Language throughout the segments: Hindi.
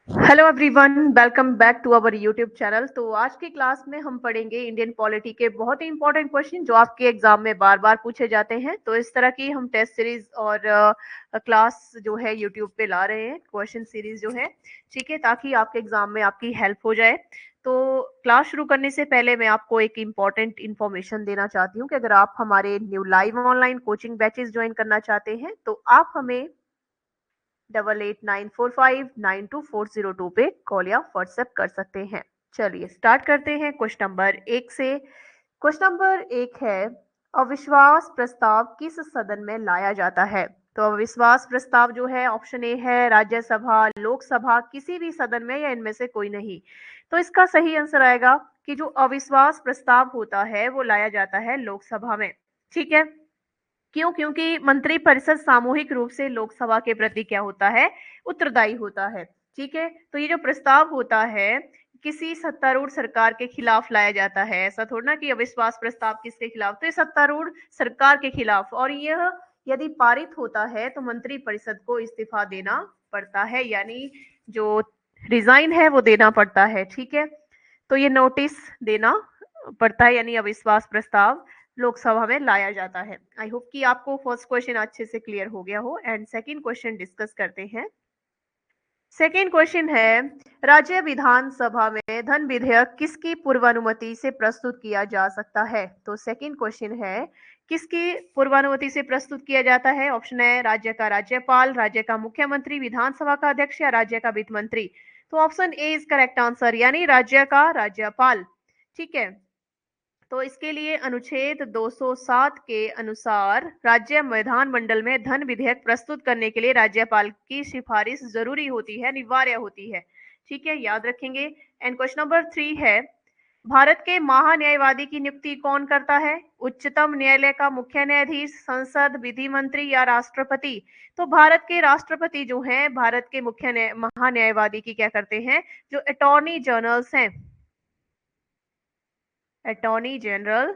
Hello everyone, welcome back to our YouTube channel. तो आज की क्लास में हम पढ़ेंगे इंडियन पॉलिटी के बहुत ही इंपॉर्टेंट क्वेश्चन जो आपके एग्जाम में बार बार पूछे जाते हैं। तो इस तरह की हम टेस्ट सीरीज और क्लास जो है यूट्यूब पे ला रहे हैं, क्वेश्चन सीरीज जो है, ठीक है, ताकि आपके एग्जाम में आपकी हेल्प हो जाए। तो क्लास शुरू करने से पहले मैं आपको एक इम्पॉर्टेंट इन्फॉर्मेशन देना चाहती हूँ कि अगर आप हमारे new live online coaching batches join करना चाहते हैं तो आप हमें 8894592402 पे कॉल या व्हाट्सएप कर सकते हैं। चलिए स्टार्ट करते हैं क्वेश्चन नंबर 1 से। क्वेश्चन नंबर 1 है, अविश्वास प्रस्ताव किस सदन में लाया जाता है? तो अविश्वास प्रस्ताव जो है, ऑप्शन ए है राज्यसभा, लोकसभा, किसी भी सदन में या इनमें से कोई नहीं। तो इसका सही आंसर आएगा कि जो अविश्वास प्रस्ताव होता है वो लाया जाता है लोकसभा में। ठीक है, क्यों? क्योंकि मंत्रिपरिषद सामूहिक रूप से लोकसभा के प्रति क्या होता है, उत्तरदायी होता है। ठीक है, तो ये जो प्रस्ताव होता है किसी सत्तारूढ़ सरकार के खिलाफ लाया जाता है। ऐसा थोड़ा ना कि अविश्वास प्रस्ताव किसके खिलाफ, तो ये सत्तारूढ़ सरकार के खिलाफ, और यह यदि पारित होता है तो मंत्रिपरिषद को इस्तीफा देना पड़ता है, यानी जो रिजाइन है वो देना पड़ता है। ठीक है, तो ये नोटिस देना पड़ता है, यानी अविश्वास प्रस्ताव लोकसभा में लाया जाता है। आई होप कि आपको फर्स्ट क्वेश्चन अच्छे से क्लियर हो गया हो। एंड सेकंड क्वेश्चन डिस्कस करते हैं। सेकेंड क्वेश्चन है, राज्य विधानसभा में धन विधेयक किसकी पूर्वानुमति से प्रस्तुत किया जा सकता है? तो सेकेंड क्वेश्चन है, किसकी पूर्वानुमति से प्रस्तुत किया जाता है? ऑप्शन है राज्य का राज्यपाल, राज्य का मुख्यमंत्री, विधानसभा का अध्यक्ष या राज्य का वित्त मंत्री। तो option A is correct answer, यानी राज्य का राज्यपाल। ठीक है, तो इसके लिए अनुच्छेद 207 के अनुसार राज्य विधानमंडल में धन विधेयक प्रस्तुत करने के लिए राज्यपाल की सिफारिश जरूरी होती है, अनिवार्य होती है। ठीक है, याद रखेंगे। एंड क्वेश्चन नंबर 3 है, भारत के महान्यायवादी की नियुक्ति कौन करता है? उच्चतम न्यायालय का मुख्य न्यायाधीश, संसद, विधि मंत्री या राष्ट्रपति? तो भारत के राष्ट्रपति जो हैं, भारत के मुख्य महान्यायवादी की क्या करते हैं, जो अटॉर्नी जनरल्स हैं, अटॉर्नी जनरल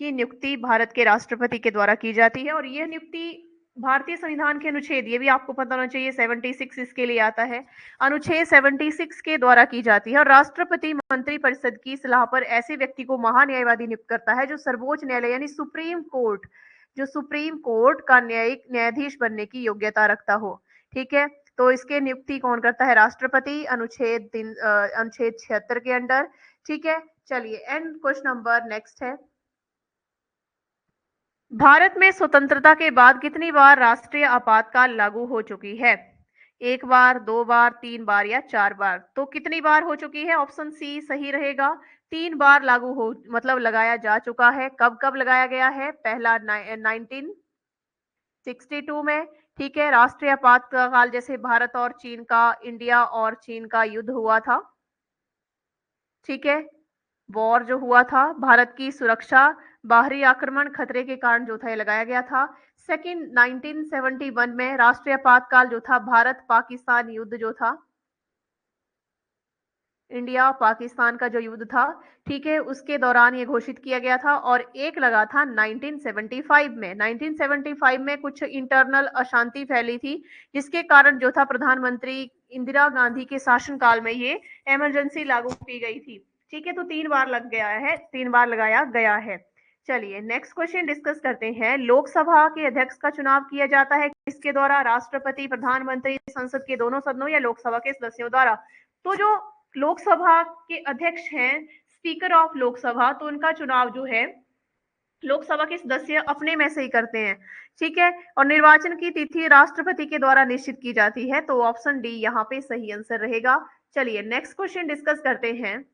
की नियुक्ति भारत के राष्ट्रपति के द्वारा की जाती है। और यह नियुक्ति भारतीय संविधान के अनुच्छेद, ये भी आपको पता होना चाहिए, 76 इसके लिए आता है, अनुच्छेद 76 के द्वारा की जाती है। और राष्ट्रपति मंत्रिपरिषद की सलाह पर ऐसे व्यक्ति को महान्यायवादी नियुक्त करता है जो सर्वोच्च न्यायालय यानी सुप्रीम कोर्ट, जो सुप्रीम कोर्ट का न्यायिक न्यायाधीश बनने की योग्यता रखता हो। ठीक है, तो इसके नियुक्ति कौन करता है? राष्ट्रपति, अनुच्छेद 76 के अंडर। ठीक है, चलिए एंड क्वेश्चन नंबर नेक्स्ट है, भारत में स्वतंत्रता के बाद कितनी बार राष्ट्रीय आपातकाल लागू हो चुकी है? एक बार, दो बार, तीन बार या चार बार? तो कितनी बार हो चुकी है? ऑप्शन सी सही रहेगा, तीन बार लागू हो, मतलब लगाया जा चुका है। कब कब लगाया गया है? पहला 1962 में। ठीक है, राष्ट्रीय आपातकाल जैसे भारत और चीन का, इंडिया और चीन का युद्ध हुआ था। ठीक है, वॉर जो हुआ था, भारत की सुरक्षा, बाहरी आक्रमण खतरे के कारण जो था ये लगाया गया था। सेकंड 1971 में राष्ट्रीय आपातकाल जो था, भारत पाकिस्तान युद्ध जो था, इंडिया पाकिस्तान का जो युद्ध था, ठीक है, उसके दौरान ये घोषित किया गया था। और एक लगा था 1975 में। 1975 में कुछ इंटरनल अशांति फैली थी, जिसके कारण जो था प्रधानमंत्री इंदिरा गांधी के शासनकाल में ये इमरजेंसी लागू की गई थी। ठीक है, तो तीन बार लग गया है, तीन बार लगाया गया है। चलिए नेक्स्ट क्वेश्चन डिस्कस करते हैं, लोकसभा के अध्यक्ष का चुनाव किया जाता है किसके द्वारा? राष्ट्रपति, प्रधानमंत्री, संसद के दोनों सदनों या लोकसभा के सदस्यों द्वारा? तो जो लोकसभा के अध्यक्ष हैं, स्पीकर ऑफ लोकसभा, तो उनका चुनाव जो है लोकसभा के सदस्य अपने में से ही करते हैं। ठीक है, और निर्वाचन की तिथि राष्ट्रपति के द्वारा निश्चित की जाती है। तो ऑप्शन डी यहाँ पे सही आंसर रहेगा। चलिए नेक्स्ट क्वेश्चन डिस्कस करते हैं,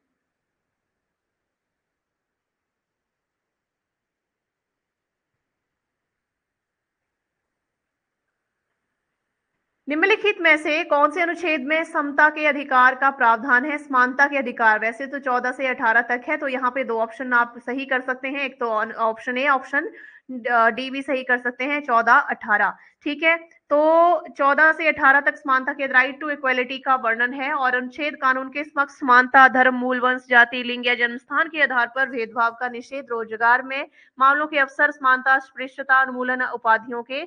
निम्नलिखित में से कौन से अनुच्छेद में समता के अधिकार का प्रावधान है? समानता के अधिकार, वैसे तो 14 से 18 तक है, तो यहाँ पे दो ऑप्शन आप सही कर सकते हैं, एक तो ऑप्शन ए, ऑप्शन डी भी सही कर सकते हैं, 14 18। ठीक है, तो 14 से 18 तक समानता के राइट टू इक्वलिटी का वर्णन है। और अनुच्छेद कानून के समक्ष समानता, धर्म, मूल, वंश, जाति, लिंग या जन्मस्थान के आधार पर भेदभाव का निषेध, रोजगार में मामलों के अवसर, समानता, स्पृश्यता, उन्मूलन, उपाधियों के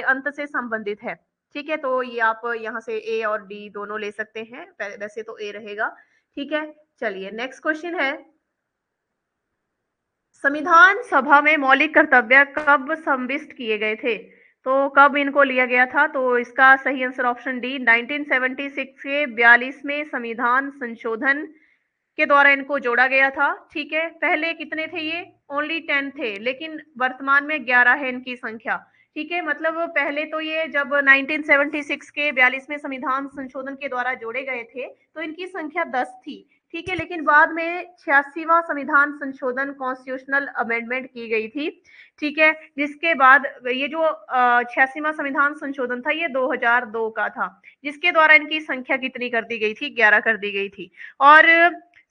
अंत से संबंधित है। ठीक है, तो ये आप यहाँ से ए और डी दोनों ले सकते हैं, वैसे तो ए रहेगा। ठीक है, चलिए नेक्स्ट क्वेश्चन है, संविधान सभा में मौलिक कर्तव्य कब संविष्ट किए गए थे? तो कब इनको लिया गया था? तो इसका सही आंसर ऑप्शन डी 1976 के 42वें संविधान संशोधन के द्वारा इनको जोड़ा गया था। ठीक है, पहले कितने थे ये? ओनली 10 थे, लेकिन वर्तमान में 11 है इनकी संख्या। ठीक है, मतलब पहले तो ये जब 1976 के 42वें संविधान संशोधन के द्वारा जोड़े गए थे तो इनकी संख्या 10 थी। ठीक है, लेकिन बाद में 86वां संविधान संशोधन कॉन्स्टिट्यूशनल अमेंडमेंट की गई थी। ठीक है, जिसके बाद ये जो 86वां संविधान संशोधन था ये 2002 का था, जिसके द्वारा इनकी संख्या कितनी कर दी गई थी? 11 कर दी गई थी। और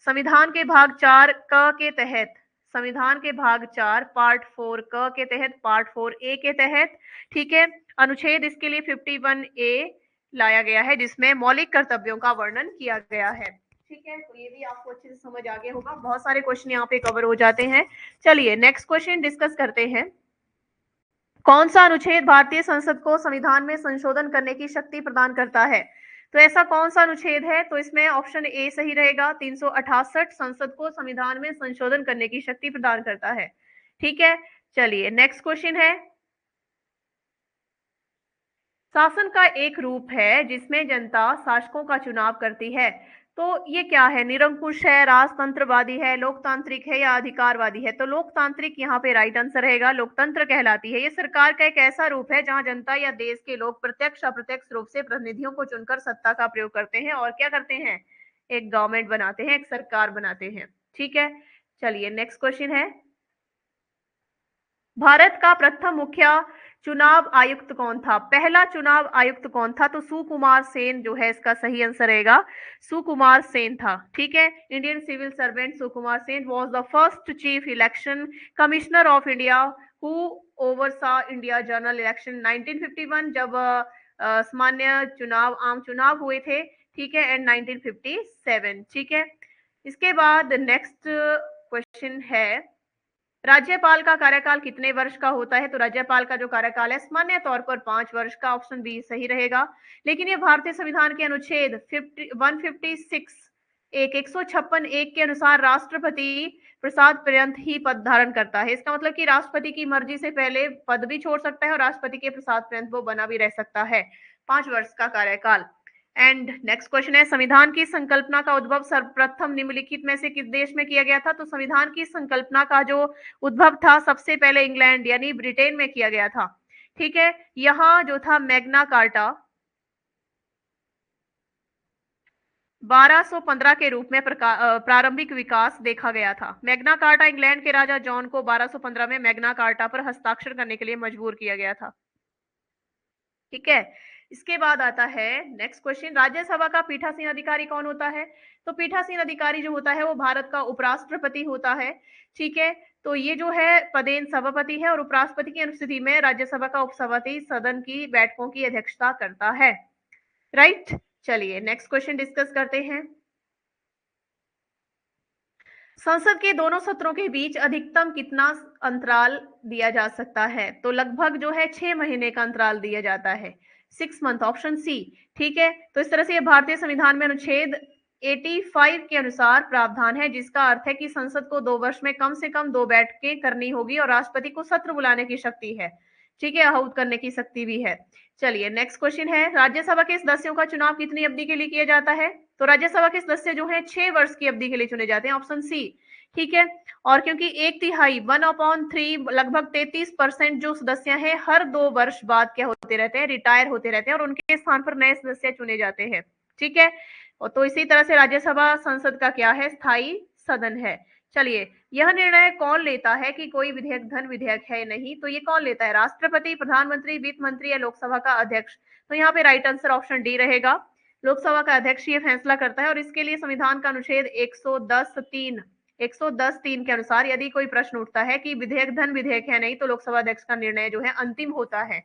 संविधान के भाग 4 क के तहत, संविधान के भाग 4 पार्ट 4 क के तहत, पार्ट 4 ए के तहत, ठीक है, अनुच्छेद इसके लिए 51 ए लाया गया है, जिसमें मौलिक कर्तव्यों का वर्णन किया गया है। ठीक है, तो ये भी आपको अच्छे से समझ आ गया होगा, बहुत सारे क्वेश्चन यहाँ पे कवर हो जाते हैं। चलिए नेक्स्ट क्वेश्चन डिस्कस करते हैं, कौन सा अनुच्छेद भारतीय संसद को संविधान में संशोधन करने की शक्ति प्रदान करता है? तो ऐसा कौन सा अनुच्छेद है? तो इसमें ऑप्शन ए सही रहेगा, 368 संसद को संविधान में संशोधन करने की शक्ति प्रदान करता है। ठीक है, चलिए नेक्स्ट क्वेश्चन है, शासन का एक रूप है जिसमें जनता शासकों का चुनाव करती है, तो ये क्या है? निरंकुश है, राजतंत्रवादी है, लोकतांत्रिक है या अधिकारवादी है? तो लोकतांत्रिक यहाँ पे राइट आंसर रहेगा, लोकतंत्र कहलाती है। ये सरकार का एक ऐसा रूप है जहां जनता या देश के लोग प्रत्यक्ष अप्रत्यक्ष रूप से प्रतिनिधियों को चुनकर सत्ता का प्रयोग करते हैं और क्या करते हैं? एक गवर्नमेंट बनाते हैं, एक सरकार बनाते हैं। ठीक है, चलिए नेक्स्ट क्वेश्चन है, भारत का प्रथम मुख्य चुनाव आयुक्त कौन था? पहला चुनाव आयुक्त कौन था? तो सुकुमार सेन जो है इसका सही आंसर रहेगा, सुकुमार सेन था। ठीक है, Indian civil servant Sukumar Sen was the first chief election commissioner of India who oversaw India general election 1951, जब सामान्य चुनाव, आम चुनाव हुए थे। ठीक है, एंड 1957। ठीक है, इसके बाद नेक्स्ट क्वेश्चन है, राज्यपाल का कार्यकाल कितने वर्ष का होता है? तो राज्यपाल का जो कार्यकाल है सामान्य तौर पर 5 वर्ष का, ऑप्शन बी सही रहेगा। लेकिन ये भारतीय संविधान के अनुच्छेद 156 156 एक के अनुसार राष्ट्रपति प्रसाद पर्यंत ही पद धारण करता है। इसका मतलब कि राष्ट्रपति की मर्जी से पहले पद भी छोड़ सकता है और राष्ट्रपति के प्रसाद पर्यंत वो बना भी रह सकता है। 5 वर्ष का कार्यकाल। एंड नेक्स्ट क्वेश्चन है, संविधान की संकल्पना का उद्भव सर्वप्रथम निम्नलिखित में से किस देश में किया गया था? तो संविधान की संकल्पना का जो उद्भव था सबसे पहले इंग्लैंड यानी ब्रिटेन में किया गया था। ठीक है, यहाँ जो था मैग्ना कार्टा 1215 के रूप में प्रारंभिक विकास देखा गया था। मैग्ना कार्टा इंग्लैंड के राजा जॉन को 1215 में मैग्ना कार्टा पर हस्ताक्षर करने के लिए मजबूर किया गया था। ठीक है, इसके बाद आता है नेक्स्ट क्वेश्चन, राज्यसभा का पीठासीन अधिकारी कौन होता है? तो पीठासीन अधिकारी जो होता है वो भारत का उपराष्ट्रपति होता है। ठीक है, तो ये जो है पदेन सभापति है और उपराष्ट्रपति की अनुपस्थिति में राज्यसभा का उपसभापति सदन की बैठकों की अध्यक्षता करता है। राइट, चलिए नेक्स्ट क्वेश्चन डिस्कस करते हैं, संसद के दोनों सत्रों के बीच अधिकतम कितना अंतराल दिया जा सकता है? तो लगभग जो है 6 महीने का अंतराल दिया जाता है, 6 मंथ, ऑप्शन सी। ठीक है, तो इस तरह से ये भारतीय संविधान में अनुच्छेद 85 के अनुसार प्रावधान है, जिसका अर्थ है कि संसद को 2 वर्ष में कम से कम 2 बैठकें करनी होगी और राष्ट्रपति को सत्र बुलाने की शक्ति है। ठीक है, आहूत करने की शक्ति भी है। चलिए नेक्स्ट क्वेश्चन है, राज्यसभा के सदस्यों का चुनाव कितनी अवधि के लिए किया जाता है? तो राज्यसभा के सदस्य जो है 6 वर्ष की अवधि के लिए चुने जाते हैं, ऑप्शन सी। ठीक है, और क्योंकि 1/3 1/3 लगभग 33% जो सदस्य हैं हर 2 वर्ष बाद क्या होते रहते हैं? रिटायर होते रहते हैं और उनके स्थान पर नए सदस्य चुने जाते हैं। ठीक है, और तो इसी तरह से राज्यसभा संसद का क्या है? स्थायी सदन है। चलिए, यह निर्णय कौन लेता है कि कोई विधेयक धन विधेयक है नहीं? तो ये कौन लेता है? राष्ट्रपति, प्रधानमंत्री, वित्त मंत्री या लोकसभा का अध्यक्ष? तो यहाँ पे राइट आंसर ऑप्शन डी रहेगा, लोकसभा का अध्यक्ष ये फैसला करता है और इसके लिए संविधान का अनुच्छेद 110(3) के अनुसार यदि कोई प्रश्न उठता है कि विधेयक धन विधेयक है नहीं तो लोकसभा अध्यक्ष का निर्णय जो है अंतिम होता है।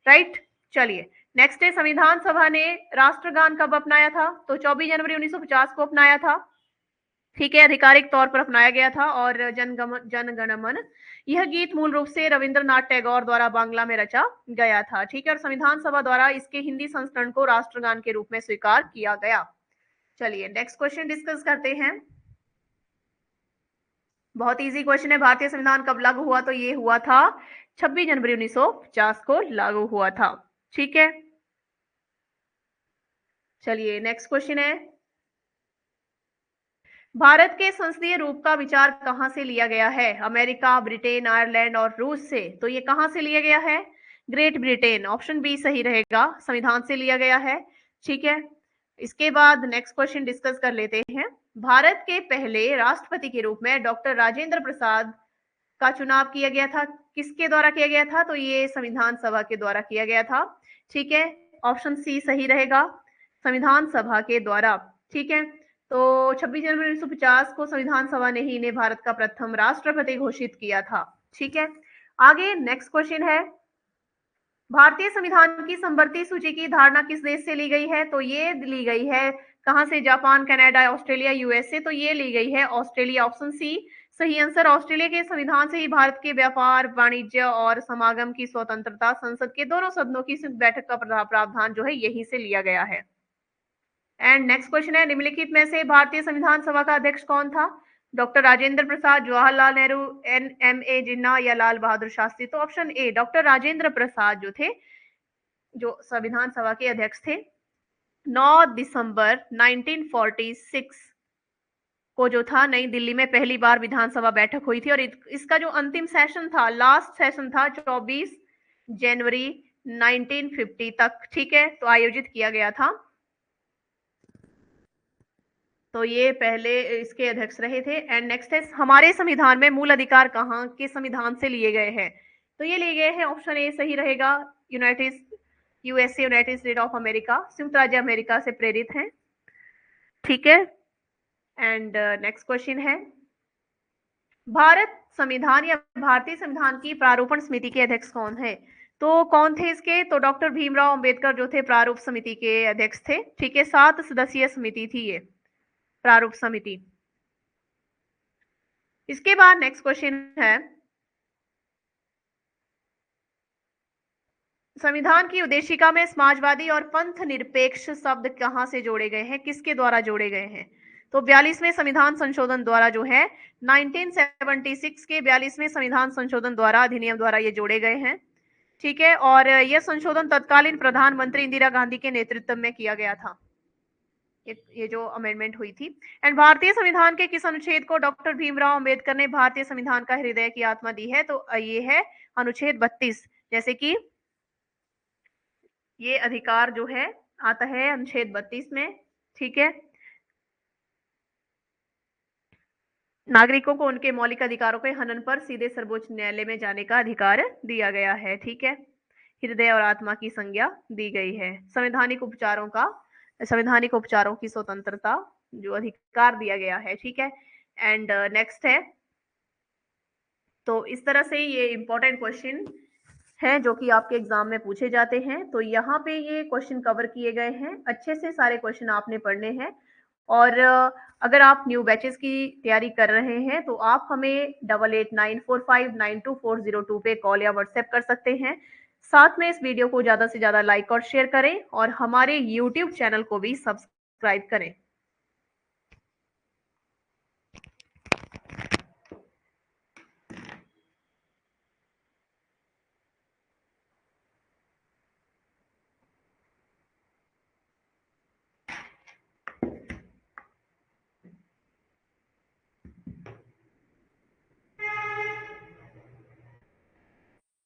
राइट, चलिए नेक्स्ट है, संविधान सभा ने राष्ट्रगान कब अपनाया था? तो 24 जनवरी 1950 को अपनाया था। ठीक है, आधिकारिक तौर पर अपनाया गया था। और जन गण मन, यह गीत मूल रूप से रविंद्रनाथ टैगोर द्वारा बांग्ला में रचा गया था। ठीक है, और संविधान सभा द्वारा इसके हिंदी संस्करण को राष्ट्रगान के रूप में स्वीकार किया गया। चलिए नेक्स्ट क्वेश्चन डिस्कस करते हैं। बहुत इजी क्वेश्चन है। भारतीय संविधान कब लागू हुआ? तो ये हुआ था 26 जनवरी 1950 को लागू हुआ था। ठीक है, चलिए नेक्स्ट क्वेश्चन है, भारत के संसदीय रूप का विचार कहां से लिया गया है? अमेरिका, ब्रिटेन, आयरलैंड और रूस से। तो ये कहां से लिया गया है? ग्रेट ब्रिटेन, ऑप्शन बी सही रहेगा, संविधान से लिया गया है। ठीक है, इसके बाद नेक्स्ट क्वेश्चन डिस्कस कर लेते हैं। भारत के पहले राष्ट्रपति के रूप में डॉक्टर राजेंद्र प्रसाद का चुनाव किया गया था। किसके द्वारा किया गया था? तो ये संविधान सभा के द्वारा किया गया था। ठीक है, ऑप्शन सी सही रहेगा, संविधान सभा के द्वारा। ठीक है, तो 26 जनवरी 1950 को संविधान सभा ने ही इन्हें भारत का प्रथम राष्ट्रपति घोषित किया था। ठीक है, आगे नेक्स्ट क्वेश्चन है, भारतीय संविधान की समवर्ती सूची की धारणा किस देश से ली गई है? तो ये ली गई है कहां से? Japan, Canada, Australia, USA. तो ये ली गई है ऑस्ट्रेलिया, ऑप्शन सी सही आंसर। ऑस्ट्रेलिया के संविधान से ही भारत के व्यापार, वाणिज्य और समागम की स्वतंत्रता, संसद के दोनों सदनों की संयुक्त बैठक का प्रावधान जो है यहीं से लिया गया है। एंड नेक्स्ट क्वेश्चन है, निम्नलिखित में से भारतीय संविधान सभा का अध्यक्ष कौन था? डॉक्टर राजेंद्र प्रसाद, जवाहरलाल नेहरू, NMA जिन्ना या लाल बहादुर शास्त्री। तो option A doctor Rajendra Prasad जो थे, जो संविधान सभा के अध्यक्ष थे। 9 दिसंबर 1946 को जो था नई दिल्ली में पहली बार विधानसभा बैठक हुई थी, और इसका जो अंतिम सेशन था, लास्ट सेशन था 24 जनवरी 1950 तक। ठीक है, तो आयोजित किया गया था। तो ये पहले इसके अध्यक्ष रहे थे। एंड नेक्स्ट है, हमारे संविधान में मूल अधिकार कहाँ के संविधान से लिए गए हैं? तो ये लिए गए हैं, ऑप्शन ए सही रहेगा, USA, United state of America, संयुक्त राज्य अमेरिका से प्रेरित हैं। ठीक है, एंड नेक्स्ट क्वेश्चन है, भारत संविधान या भारतीय संविधान की प्रारूपण समिति के अध्यक्ष कौन है? तो कौन थे इसके? तो डॉक्टर भीमराव अंबेडकर जो थे प्रारूप समिति के अध्यक्ष थे। ठीक है, 7 सदस्यीय समिति थी ये प्रारूप समिति। इसके बाद नेक्स्ट क्वेश्चन है, संविधान की उद्देशिका में समाजवादी और पंथ निरपेक्ष शब्द कहां से जोड़े गए हैं? किसके द्वारा जोड़े गए हैं? तो 42वें संविधान संशोधन द्वारा जो है 1976 के 42वें संविधान संशोधन द्वारा, अधिनियम द्वारा ये जोड़े गए हैं। ठीक है, और यह संशोधन तत्कालीन प्रधानमंत्री इंदिरा गांधी के नेतृत्व में किया गया था, ये जो अमेंडमेंट हुई थी। एंड भारतीय संविधान के किस अनुच्छेद को डॉक्टर भीमराव अंबेडकर ने भारतीय संविधान का हृदय की आत्मा दी है? तो ये है अनुच्छेद 32। जैसे कि ये अधिकार जो है आता है अनुच्छेद 32 में। ठीक है, नागरिकों को उनके मौलिक अधिकारों के हनन पर सीधे सर्वोच्च न्यायालय में जाने का अधिकार दिया गया है। ठीक है, हृदय और आत्मा की संज्ञा दी गई है। संवैधानिक उपचारों की स्वतंत्रता जो अधिकार दिया गया है। ठीक है, एंड नेक्स्ट है, तो इस तरह से ये इंपॉर्टेंट क्वेश्चन हैं जो कि आपके एग्जाम में पूछे जाते हैं। तो यहाँ पे ये क्वेश्चन कवर किए गए हैं, अच्छे से सारे क्वेश्चन आपने पढ़ने हैं। और अगर आप न्यू बैचेस की तैयारी कर रहे हैं तो आप हमें 8894592402 पे कॉल या व्हाट्सएप कर सकते हैं। साथ में इस वीडियो को ज़्यादा से ज़्यादा लाइक और शेयर करें, और हमारे यूट्यूब चैनल को भी सब्सक्राइब करें।